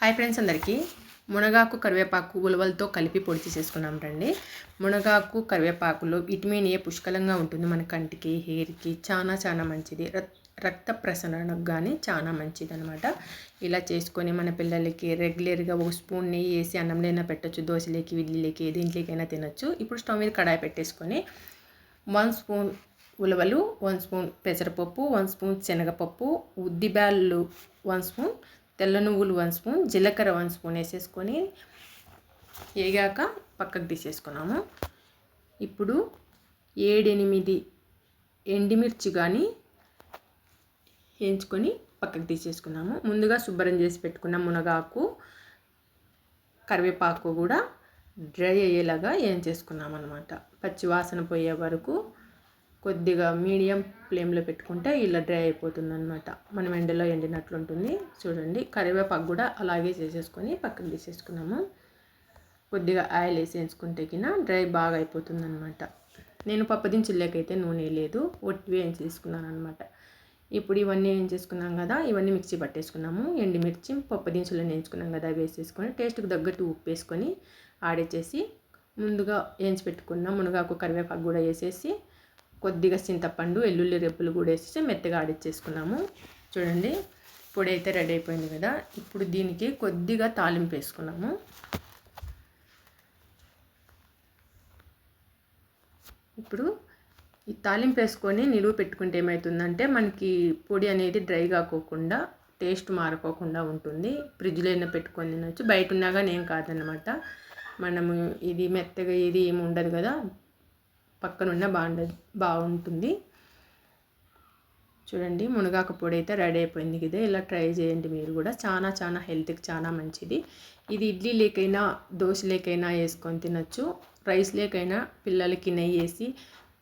Hi friends, అందరికీ మునగాకు కరివేపాకు ఉలవలతో కలిపి పొడి చేసేసుకున్నాం రండి. మునగాకు కరివేపాకులో విటమిన్ ఏ పుష్కలంగా ఉంటుంది. మన కంటికి, హెయిర్కి చాలా మంచిది. రక్త ప్రసరణకు కానీ చాలా మంచిది అనమాట. ఇలా చేసుకొని మన పిల్లలకి రెగ్యులర్గా ఒక స్పూన్ నెయ్యి వేసి అన్నంలోనే పెట్టచ్చు. దోశలోకి, ఇడ్లీలోకి, దేంట్లోకైనా తినచ్చు. ఇప్పుడు స్టవ్ మీద కడాయి పెట్టేసుకొని 1 స్పూన్ ఉలవలు, 1 స్పూన్ పెసరపప్పు, 1 స్పూన్ శనగపప్పు, ఉద్దిబ్యాళ్ళు 1 స్పూన్, తెల్ల నువ్వులు 1 స్పూన్, జీలకర్ర 1 స్పూన్ వేసేసుకొని వేగాక పక్కకు తీసేసుకున్నాము. ఇప్పుడు 7-8 ఎండుమిర్చి కానీ వేయించుకొని పక్కకు తీసేసుకున్నాము. ముందుగా శుభ్రం చేసి పెట్టుకున్న మునగాకు కరివేపాకు కూడా డ్రై అయ్యేలాగా వేయించేసుకున్నాం అన్నమాట. పచ్చి వాసన పోయే వరకు కొద్దిగా మీడియం ఫ్లేమ్లో పెట్టుకుంటే ఇలా డ్రై అయిపోతుంది అనమాట. మనం ఎండలో ఎండినట్లు ఉంటుంది. చూడండి, కరివేపాకు కూడా అలాగే చేసేసుకొని పక్కకు తీసేసుకున్నాము. కొద్దిగా ఆయిల్ వేసేసుకుంటే కింద డ్రై బాగా అయిపోతుంది అనమాట. నేను పప్పుదినుసుల్లోకైతే నూనె లేదు, ఒట్టి వేయించేసుకున్నాను అనమాట. ఇప్పుడు ఇవన్నీ వేయించేసుకున్నాం కదా, ఇవన్నీ మిక్సీ పట్టేసుకున్నాము. ఎండుమిర్చి పప్పుదినుసులు వేయించుకున్నాం కదా, వేసేసుకొని టేస్ట్కి తగ్గట్టు ఉప్పు వేసుకొని ఆడేసేసి ముందుగా వేయించి పెట్టుకున్నాం మునగాకు కరివేపాకు కూడా వేసేసి కొద్దిగా చింతపండు, వెల్లుల్లి రెబ్బలు కూడా వేసేసి మెత్తగా ఆడిచ్చేసుకున్నాము. చూడండి, పొడి అయితే రెడీ అయిపోయింది కదా. ఇప్పుడు దీనికి కొద్దిగా తాలింపు వేసుకున్నాము. ఇప్పుడు ఈ తాలింపు వేసుకొని నిలువ పెట్టుకుంటే ఏమవుతుందంటే మనకి పొడి అనేది డ్రై కాకోకుండా టేస్ట్ మారిపోకుండా ఉంటుంది. ఫ్రిడ్జ్లో అయినా పెట్టుకొని తినచ్చు. బయట ఉన్నా కానీ ఏం కాదనమాట. మనము ఇది మెత్తగా ఇది ఏమి ఉండదు కదా, పక్కనున్న బాగుంటుంది. చూడండి, మునగాకు పొడి అయితే రెడీ అయిపోయింది కదా. ఇలా ట్రై చేయండి మీరు కూడా. చాలా హెల్త్కి చాలా మంచిది. ఇది ఇడ్లీ లేకైనా దోశ లేకైనా వేసుకొని తినచ్చు. రైస్ లేకైనా పిల్లలకి నెయ్యి వేసి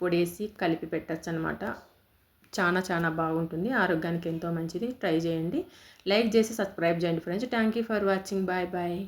పొడి వేసి కలిపి పెట్టచ్చు అనమాట. చాలా బాగుంటుంది. ఆరోగ్యానికి ఎంతో మంచిది. ట్రై చేయండి. లైక్ చేసి సబ్స్క్రైబ్ చేయండి friends. Thank you for watching. Bye.